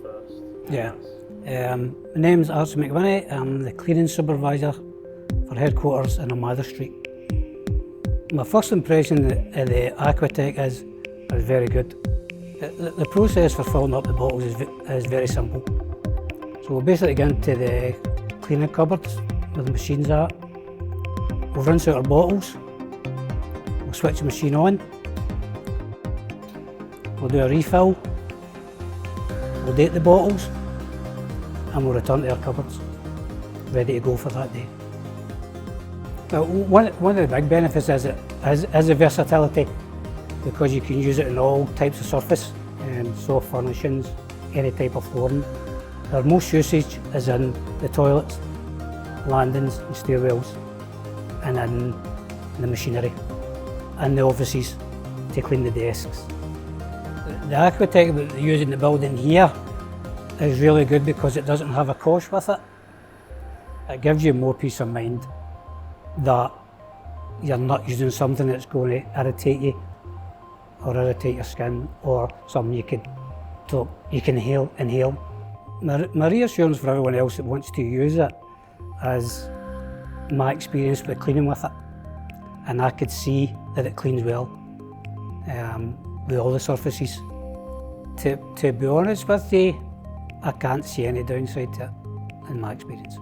first. Yeah. My name's Archie McWhinnie. I'm the cleaning supervisor for headquarters in Armada Street. My first impression of the AquaTeck is very good. The process for filling up the bottles is very simple. So we'll basically get into the cleaning cupboards where the machines are. We'll rinse out our bottles. We'll switch the machine on. We'll do a refill. We'll date the bottles and we'll return to our cupboards, ready to go for that day. Now, one of the big benefits is the versatility, because you can use it in all types of surface, soft furnishings, any type of flooring. Our most usage is in the toilets, landings and stairwells, and in the machinery, and the offices to clean the desks. The AquaTeck that they use in the building here is really good because it doesn't have a cosh with it. It gives you more peace of mind that you're not using something that's going to irritate you or irritate your skin, or something you can inhale. My reassurance for everyone else that wants to use it is my experience with cleaning with it, and I could see that it cleans well with all the surfaces. To be honest with you, I can't see any downside to it in my experience.